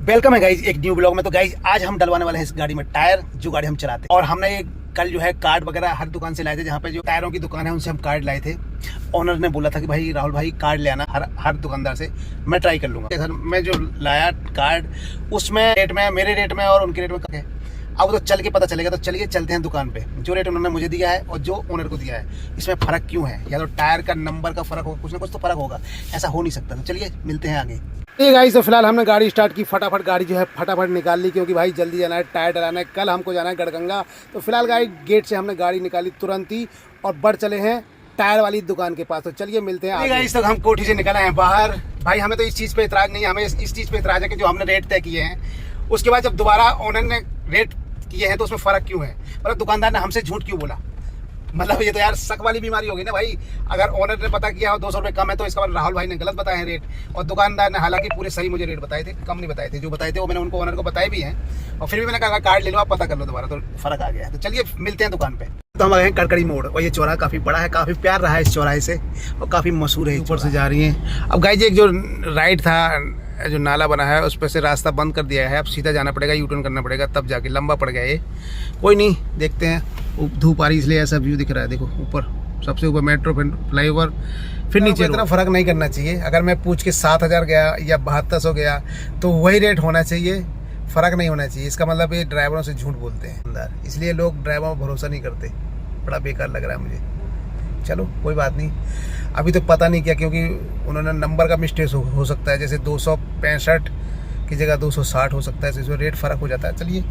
Welcome है guys एक new blog में। तो गाइज आज हम डलवाने वाले हैं इस गाड़ी में टायर, जो गाड़ी हम चलाते हैं। और हमने ये कल जो है कार्ड वगैरह हर दुकान से लाए थे, जहाँ पे जो टायरों की दुकान है उनसे हम कार्ड लाए थे। ओनर ने बोला था कि भाई राहुल भाई कार्ड ले आना हर दुकानदार से, मैं ट्राई कर लूँगा। सर मैं जो लाया कार्ड उसमें रेट में, मेरे रेट में और उनके रेट में है। अब तो चल के पता चलेगा। तो चलिए चलते हैं दुकान पे। जो रेट उन्होंने मुझे दिया है और जो ओनर को दिया है, इसमें फ़र्क क्यों है? या तो टायर का नंबर का फ़र्क होगा, कुछ ना कुछ तो फ़र्क होगा, ऐसा हो नहीं सकता। तो चलिए मिलते हैं आगे। ये गाइस तो फिलहाल हमने गाड़ी स्टार्ट की, फटाफट गाड़ी जो है फटाफट निकाल ली, क्योंकि भाई जल्दी जाना है, टायर डलाना है, कल हमको जाना है गढ़गंगा। तो फिलहाल गाइस गेट से हमने गाड़ी निकाली तुरंत ही और बढ़ चले हैं टायर वाली दुकान के पास। तो चलिए मिलते हैं। गाइस तो हम कोठी से निकले हैं बाहर। भाई हमें तो इस चीज़ पे इतराज़ नहीं है, हमें इस चीज़ पे इतराज़ है कि जो हमने रेट तय किए हैं, उसके बाद जब दोबारा ओनर ने रेट किए हैं तो उसमें फ़र्क क्यों है? मतलब दुकानदार ने हमसे झूठ क्यों बोला? मतलब ये तो यार शक वाली बीमारी होगी ना भाई। अगर ओनर ने पता किया और 200 रुपये कम है तो इसका मतलब राहुल भाई ने गलत बताए हैं रेट, और दुकानदार ने हालांकि पूरे सही मुझे रेट बताए थे, कम नहीं बताए थे। जो बताए थे वो मैंने उनको ओनर को बताए भी हैं, और फिर भी मैंने कहा कार्ड ले लो, आप पता कर लो दोबारा, तो फ़र्क आ गया है। तो चलिए मिलते हैं दुकान पे। तो हम आ गए हैं कड़कड़ी मोड़, और ये चौराहा काफ़ी बड़ा है, काफ़ी प्यार रहा है इस चौराहे से, और काफ़ी मशहूर है। ऊपर से जा रही है। अब गाइस एक जो राइड था, जो नाला बना है उस पर से रास्ता बंद कर दिया है, अब सीधा जाना पड़ेगा, यू टर्न करना पड़ेगा, तब जाके लंबा पड़ गया ये। कोई नहीं, देखते हैं। धूप आ रही इसलिए ऐसा व्यू दिख रहा है। देखो ऊपर, सबसे ऊपर मेट्रो फ्लाईओवर, फिर नीचे। इतना फ़र्क नहीं करना चाहिए। अगर मैं पूछ के 7,000 गया या 7200 गया तो वही रेट होना चाहिए, फ़र्क नहीं होना चाहिए। इसका मतलब ये ड्राइवरों से झूठ बोलते हैं अंदर, इसलिए लोग ड्राइवरों पर भरोसा नहीं करते। बड़ा बेकार लग रहा है मुझे। चलो कोई बात नहीं, अभी तो पता नहीं क्या, क्योंकि उन्होंने नंबर का मिस्टेक हो सकता है। जैसे 265 की जगह 260 हो सकता है, तो इसमें रेट फ़र्क हो जाता है। चलिए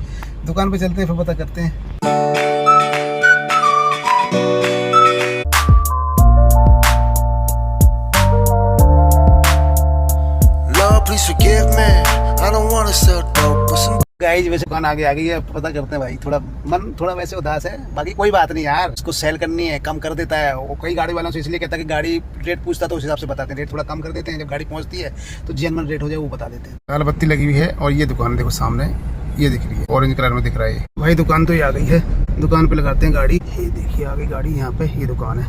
दुकान पे चलते हैं, फिर पता करते हैं। गाइस वैसे दुकान आगे आ गई है, पता करते हैं भाई। मन थोड़ा वैसे उदास है, बाकी कोई बात नहीं यार, उसको सेल करनी है, कम कर देता है वो। कई गाड़ी वालों से इसलिए कहता है कि गाड़ी रेट पूछता तो उस हिसाब से बताते हैं, रेट थोड़ा कम कर देते हैं। जब गाड़ी पहुंचती है तो जेन्युइन रेट हो जाए वो बता देते हैं। लाल बत्ती लगी हुई है, और ये दुकान देखो सामने, ये दिख रही है, ऑरेंज कलर में दिख रहा है भाई। दुकान तो ये आ गई है, दुकान पे लगाते हैं गाड़ी। ये देखिए आ गई गाड़ी, यहाँ पे ये दुकान है।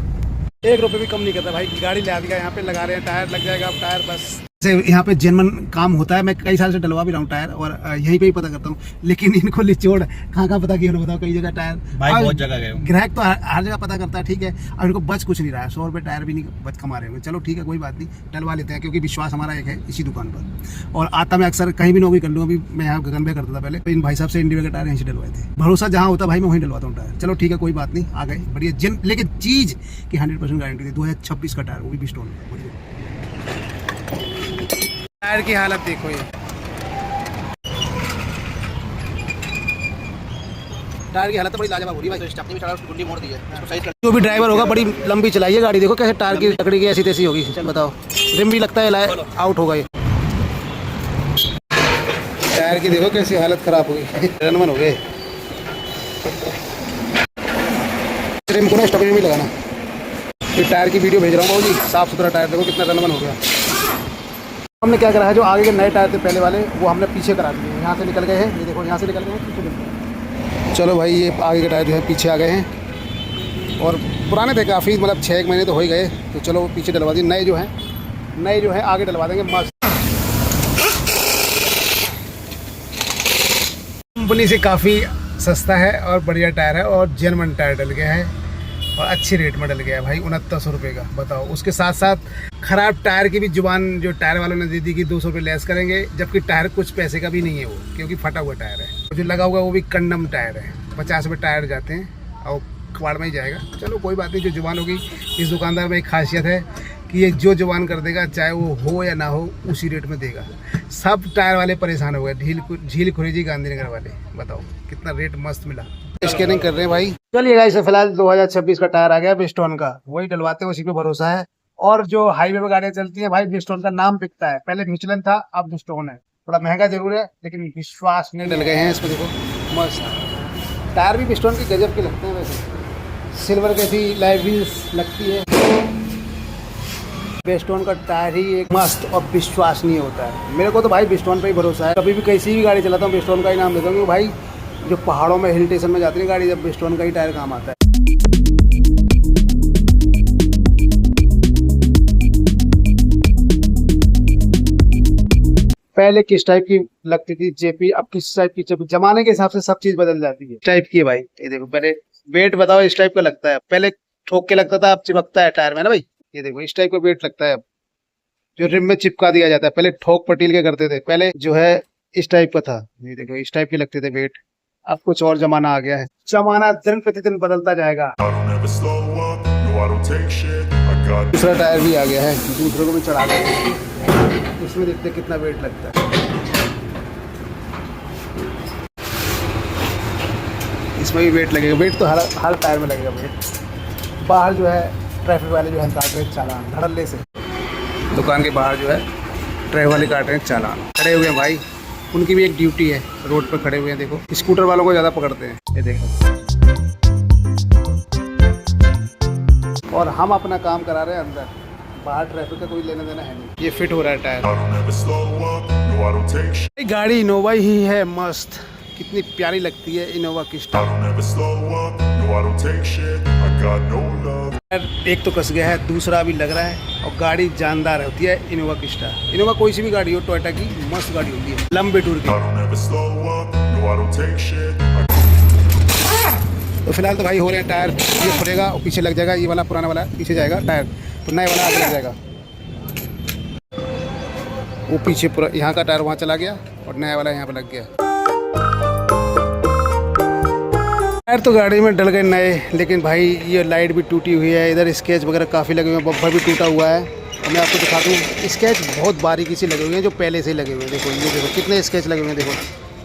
1 रुपये भी कम नहीं करता भाई। गाड़ी ले आ दिया, यहाँ पे लगा रहे हैं, टायर लग जाएगा। अब टायर बस से यहाँ पे जेन्युइन काम होता है। मैं कई साल से डलवा भी रहा हूँ टायर, और यहीं पे ही पता करता हूँ, लेकिन इनको निचोड़ कहाँ पता किया बताओ। कई जगह टायर भाई बहुत जगह गए, ग्राहक तो हर जगह पता करता है, ठीक है। और इनको बच कुछ नहीं रहा है, 100 रुपये टायर भी नहीं बच कमा रहे होंगे। चलो ठीक है, कोई बात नहीं, डलवा लेते हैं, क्योंकि विश्वास हमारा एक है इसी दुकान पर। और आता मैं अक्सर कहीं भी नौकरी कर लूँ, अभी मैं यहाँ गगन में करता था पहले, तो इन भाई साहब से इंडिया के टायर यहीं से डलवाए थे। भरोसा जहाँ होता भाई मैं वहीं डलवाता हूँ टायर। चलो ठीक है, कोई बात नहीं, आ गए बढ़िया लेकिन चीज़ की 100% गारंटी थी। 2026 का टायर, वो भी स्टोन। टायर की हालत देखो, ये टायर की हालत तो बड़ी लाजवाब हो रही है भाई। स्टेपनी भी चढ़ा, उसकी गुंडी मोड़ दी है, इसको सही कर। जो भी ड्राइवर होगा बड़ी लंबी चलाइए गाड़ी। देखो कैसे टायर की लकड़ी की ऐसी तैसी होगी, बताओ। रिम भी लगता है आउट होगा ये। टायर की देखो कैसी हालत खराब हो गई, रनमन हो गए। रिम को ना स्टेपनी भी लगाना। फिर टायर की वीडियो भेज रहा हूँ जी, साफ सुथरा टायर देखो कितना रनमन हो गया। हमने क्या करा है, जो आगे के नए टायर थे पहले वाले, वो हमने पीछे करा दिए। यहाँ से निकल गए हैं, ये देखो यहाँ से निकल गए हैं, पीछे निकल गए। चलो भाई ये आगे के टायर जो है पीछे आ गए हैं, और पुराने थे काफ़ी, मतलब 6-1 महीने तो हो ही गए। तो चलो वो पीछे डलवा दिए। नए जो हैं आगे डलवा देंगे मस्त। कंपनी से काफ़ी सस्ता है और बढ़िया टायर है, और जेन्युइन टायर डल गया है, और अच्छे रेट में डल गया है भाई, 6900 रुपये का। बताओ, उसके साथ साथ ख़राब टायर की भी जुबान जो टायर वालों ने दे दी कि 200 रुपये लेस करेंगे, जबकि टायर कुछ पैसे का भी नहीं है वो, क्योंकि फटा हुआ टायर है। जो लगा हुआ वो भी कंडम टायर है, 50 रुपये टायर जाते हैं, और कबाड़ में ही जाएगा। चलो कोई बात नहीं, जो जुबान होगी। इस दुकानदार में एक खासियत है कि ये जो जुबान कर देगा, चाहे वो हो या ना हो, उसी रेट में देगा। सब टायर वाले परेशान हो गए, झील खुरेजी गांधीनगर वाले। बताओ कितना रेट मस्त मिला। स्कैनिंग कर रहे हैं भाई। चलिए गाइस फिलहाल 2026 का टायर आ गया ब्रिजस्टोन का, वही डलवाते हैं, उसी पे भरोसा है। और जो हाईवे पे गाड़ियाँ चलती हैं भाई, ब्रिजस्टोन का नाम बिकता है। पहले मिचलन था, अब ब्रिजस्टोन है। थोड़ा महंगा जरूर है, लेकिन विश्वास नहीं। डल गए हैं इसमें, देखो मस्त टायर भी ब्रिजस्टोन के गजब के लगते हैं। वैसे सिल्वर कैसी लाइट भी लगती है। ब्रिजस्टोन का टायर ही एक मस्त और विश्वसनीय होता है। मेरे को तो भाई ब्रिजस्टोन पे ही भरोसा है। कभी भी कैसी भी गाड़ी चलाता हूँ ब्रिजस्टोन का ही नाम देता हूँ, क्योंकि भाई जो पहाड़ों में हिल स्टेशन में जाती है गाड़ी, जब ब्रिजस्टोन का ही टायर काम आता है। पहले किस टाइप की लगती थी जेपी, अब किस टाइप की जेपी, जमाने के हिसाब से सब चीज बदल जाती है। इस टाइप की है भाई, ये देखो पहले वेट बताओ इस टाइप का लगता है, पहले ठोक के लगता था, अब चिपकता है टायर में ना भाई। ये देखो इस टाइप का वेट लगता है अब, जो रिम में चिपका दिया जाता है। पहले ठोक पटील के करते थे, पहले जो है इस टाइप का था। ये देखो इस टाइप के लगते थे वेट, अब कुछ और जमाना आ गया है। जमाना दिन प्रतिदिन बदलता जाएगा। दूसरा टायर भी आ गया है, दूसरे को भी चढ़ा देंगे, इसमें देखते कितना वेट लगता है। इसमें भी वेट लगेगा, वेट तो हर टायर में लगेगा वेट। बाहर जो है ट्रैफिक वाले जो है काट रहे चालान धड़ल्ले से, दुकान के बाहर जो है ट्रैफिक वाले काट रहे हैं चालान। खड़े हुए हैं भाई, उनकी भी एक ड्यूटी है, रोड पर खड़े हुए हैं। देखो स्कूटर वालों को ज़्यादा पकड़ते हैं, ये देखो। और हम अपना काम करा रहे हैं अंदर, बाहर ट्रैफिक का कोई लेना देना है नहीं। ये फिट हो रहा है टायर। गाड़ी इनोवा ही है, मस्त, कितनी प्यारी लगती है इनोवा क्रिस्टा। एक तो कस गया है, दूसरा भी लग रहा है, और गाड़ी जानदार होती है इनोवा क्रिस्टा। इनोवा कोई सी भी गाड़ी हो, टोयोटा की मस्त गाड़ी होती है, लंबे टूर की। तो फिलहाल तो भाई हो रहे हैं टायर, ये खुलेगा और पीछे लग जाएगा, ये वाला पुराना वाला पीछे जाएगा टायर, तो नए वाला आगे लग जाएगा। वो पीछे पूरा यहाँ का टायर वहाँ चला गया और नया वाला यहाँ पे लग गया। टायर तो गाड़ी में डल गए नए, लेकिन भाई ये लाइट भी टूटी हुई है, इधर स्केच वगैरह काफ़ी लगे हुए हैं, बम्पर भी टूटा हुआ है। और मैं आपको दिखा दूँ, स्केच बहुत बारीकी से लगे हुए हैं, जो पहले से ही लगे हुए हैं। देखो ये देखो कितने स्केच लगे हुए हैं, देखो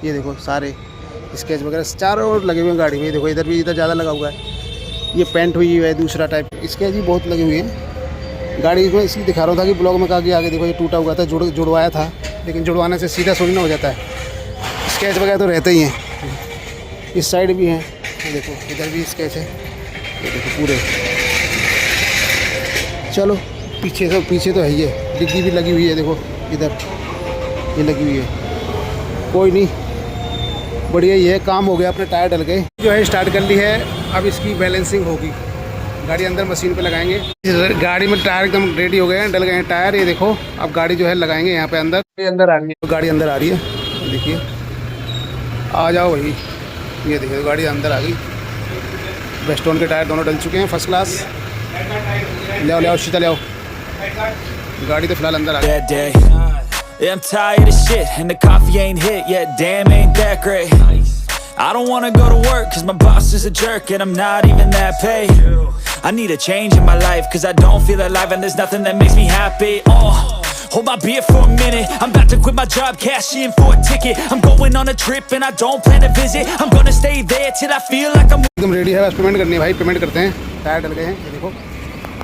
ये देखो सारे स्केच वगैरह चारों ओर लगे हुए हैं गाड़ी में। देखो इधर भी, इधर ज़्यादा लगा हुआ है, ये पेंट हुई है दूसरा टाइप। स्केच भी बहुत लगे हुए हैं गाड़ी में, इसलिए दिखा रहा था कि ब्लॉग में कहा कि आगे देखो ये टूटा हुआ था, जुड़वाया था, लेकिन जुड़वाने से सीधा थोड़ी ना हो जाता है, स्केच वगैरह तो रहते ही हैं। इस साइड भी हैं, देखो इधर भी स्केच है, ये देखो पूरे। चलो पीछे तो है ही है, डिग्गी भी लगी हुई है, देखो इधर ये लगी हुई है। कोई नहीं, बढ़िया ही है, काम हो गया, अपने टायर डल गए जो है, स्टार्ट कर ली है। अब इसकी बैलेंसिंग होगी, गाड़ी अंदर मशीन पे लगाएंगे। गाड़ी में टायर एकदम रेडी हो गए हैं, डल गए हैं टायर। ये देखो अब गाड़ी जो है लगाएंगे यहाँ पे अंदर, ये अंदर आ रही है, गाड़ी अंदर आ रही है, देखिए आ जाओ भाई। ये देखिए गाड़ी अंदर आ गई, बेस्टोन के टायर दोनों डल चुके हैं, फर्स्ट क्लास। ले आओ शीता, ले आओ, गाड़ी तो फिलहाल अंदर आ गई। I'm tired of shit and the coffee ain't hit yet, damn ain't that great. I don't wanna go to work cause my boss is a jerk and I'm not even that paid. I need a change in my life cause I don't feel alive and there's nothing that makes me happy. Hold my beer for a minute, I'm about to quit my job, cash in for a ticket. I'm going on a trip and I don't plan to visit. I'm gonna stay there till I feel like I'm एकदम ready है, बस payment करनी है भाई, payment करते हैं। Tyre डल गए हैं, ये देखो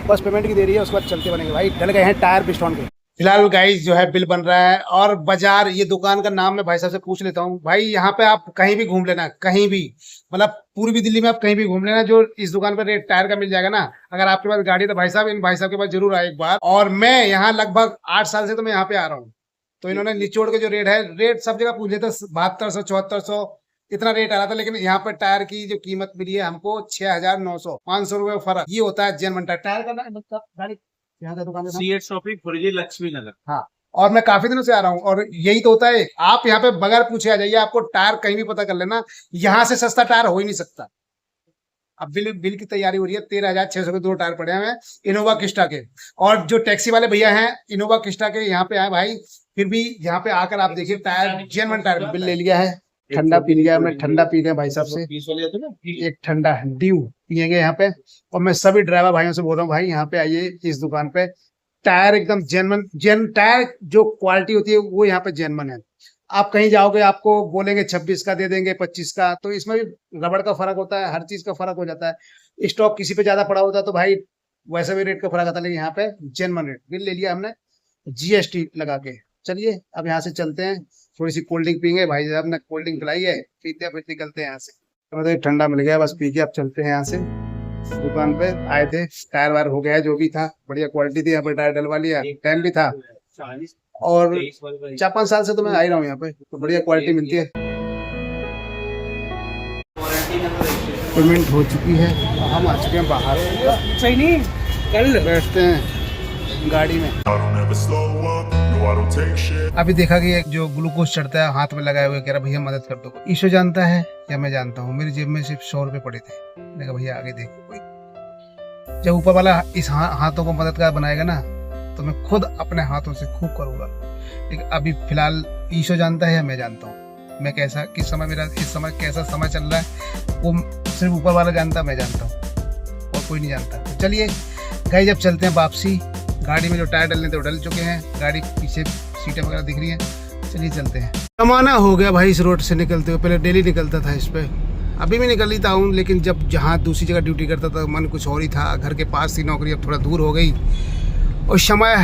बस पेमेंट की देरी है, उसके बाद चलते बनेंगे भाई। डल गए हैं टायर पिस्टन के। फिलहाल गाइस जो है बिल बन रहा है, और बाजार, ये दुकान का नाम मैं भाई साहब से पूछ लेता हूँ। भाई यहाँ पे आप कहीं भी घूम लेना, कहीं भी, मतलब पूर्वी दिल्ली में आप कहीं भी घूम लेना, जो इस दुकान पर रेट टायर का मिल जाएगा ना। अगर आपके पास गाड़ी है तो भाई साहब, इन भाई साहब के पास जरूर आए एक बार। और मैं यहाँ लगभग 8 साल से तो मैं यहाँ पे आ रहा हूँ, तो इन्होंने निचोड़ के जो रेट है, रेट सब जगह पूछ लेते, 7200 7400 इतना रेट आ रहा था, लेकिन यहाँ पर टायर की जो कीमत मिली है हमको 6900, 500 रुपये फर्क। ये होता है जेन्युइन टायर का गाड़ी। यहाँ का दुकान सीएट शॉपिंग फुर्जी लक्ष्मी नगर। हाँ, और मैं काफी दिनों से आ रहा हूँ, और यही तो होता है, आप यहाँ पे बगैर पूछे आ जाइए, आपको टायर कहीं भी पता कर लेना, यहाँ से सस्ता टायर हो ही नहीं सकता। अब बिल की तैयारी हो रही है, 13,600 के 2 टायर पड़े हुए हैं इनोवा क्रिस्टा के। और जो टैक्सी वाले भैया हैं इनोवा क्रिस्टा के यहाँ पे आए भाई, फिर भी यहाँ पे आकर आप देखिए टायर जेन्युइन टायर। बिल ले लिया है, ठंडा पी लिया, हमने ठंडा पी गए भाई साहब से, एक ठंडा ड्यू पियेंगे यहाँ पे। और मैं सभी ड्राइवर भाइयों से बोल रहा हूँ भाई, यहाँ पे आइए इस दुकान पे, टायर एकदम जेन्युइन टायर, जो क्वालिटी होती है वो यहाँ पे जेन्युइन है। आप कहीं जाओगे आपको बोलेंगे 26 का दे देंगे, 25 का, तो इसमें भी रबड़ का फर्क होता है, हर चीज का फर्क हो जाता है। स्टॉक किसी पे ज्यादा पड़ा होता है तो भाई वैसे भी रेट का फर्क आता है, लेकिन यहाँ पे जेन्युइन रेट। बिल ले लिया हमने GST लगा के। चलिए अब यहाँ से चलते हैं, थोड़ी सी कोल्ड ड्रिंक पीएंगे, भाई साहब ने कोल्ड ड्रिंक पिलाई है, पीते हैं फिर निकलते हैं यहाँ से। तो ठंडा मिल गया, बस पी के अब चलते हैं यहाँ से। दुकान पे आए थे, टायर वायर हो गया, जो भी था बढ़िया क्वालिटी थी, यहाँ पे टायर डलवा लिया, टाइम भी था, और 4-5 साल से तो मैं आ ही रहा हूँ यहाँ पे, तो बढ़िया क्वालिटी मिलती है। पेमेंट हो चुकी है, हम आ चुके हैं बाहर, सही नहीं कल बैठते हैं गाड़ी में। I don't take shit. अभी देखा कि एक जो ग्लूकोज चढ़ता है हाथ में लगाए हुए, कह रहा भैया मदद कर दो। ईशो जानता है या मैं जानता हूँ, मेरी जेब में सिर्फ 100 रुपए पड़े थे। मैंने कहा भैया आगे देखो कोई, जब ऊपर वाला इस हाथों को मददगार बनाएगा ना तो मैं खुद अपने हाथों से खूब करूंगा। लेकिन अभी फिलहाल ईशो जानता है या मैं जानता हूँ, मैं कैसा किस समय मेरा इस समय कैसा समय चल रहा है वो सिर्फ ऊपर वाला जानता, मैं जानता हूँ और कोई नहीं जानता। तो चलिए गाइस जब चलते हैं वापसी, गाड़ी में जो टायर डलने थे वो डल चुके हैं, गाड़ी पीछे सीटें वगैरह दिख रही हैं, चलिए चलते हैं। जमाना हो गया भाई इस रोड से निकलते हुए, पहले डेली निकलता था इस पे, अभी भी निकल ही था हूँ, लेकिन जब जहाँ दूसरी जगह ड्यूटी करता था मन कुछ और ही था, घर के पास थी नौकरी, अब थोड़ा दूर हो गई और समय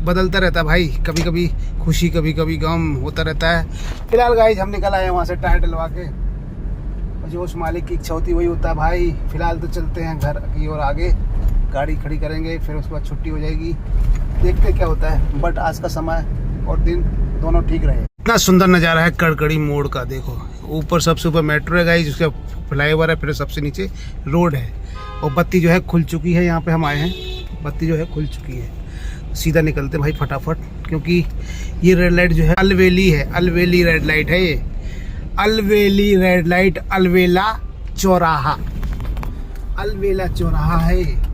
बदलता रहता भाई, कभी कभी खुशी कभी कभी गम होता रहता है। फिलहाल गाइस हम निकल आए वहाँ से टायर डलवा के, जो उस मालिक की इच्छा होती वही होता है भाई। फिलहाल तो चलते हैं घर की ओर, आगे गाड़ी खड़ी करेंगे, फिर उसके बाद छुट्टी हो जाएगी, देखते क्या होता है। बट आज का समय और दिन दोनों ठीक रहे। इतना सुंदर नज़ारा है कड़कड़ी मोड़ का, देखो ऊपर सबसे ऊपर मेट्रो है गाइस, उसका फ्लाईओवर है, फिर सबसे नीचे रोड है और बत्ती जो है खुल चुकी है। यहाँ पे हम आए हैं, बत्ती जो है खुल चुकी है, सीधा निकलते भाई फटाफट, क्योंकि ये रेड लाइट जो है अलवेली है, अलवेली रेड लाइट है ये, अलवेली रेड लाइट, अलवेला चौराहा, अलवेला चौराहा है।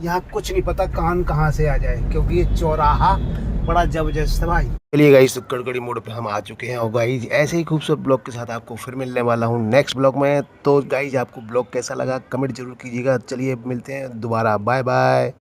यहाँ कुछ नहीं पता कान कहाँ से आ जाए, क्योंकि ये चौराहा बड़ा जबरदस्त है भाई। चलिए गाइस कड़कड़ी मोड़ पे हम आ चुके हैं और गाइस ऐसे ही खूबसूरत ब्लॉग के साथ आपको फिर मिलने वाला हूँ नेक्स्ट ब्लॉग में। तो गाइस आपको ब्लॉग कैसा लगा कमेंट जरूर कीजिएगा। चलिए मिलते हैं दोबारा, बाय बाय।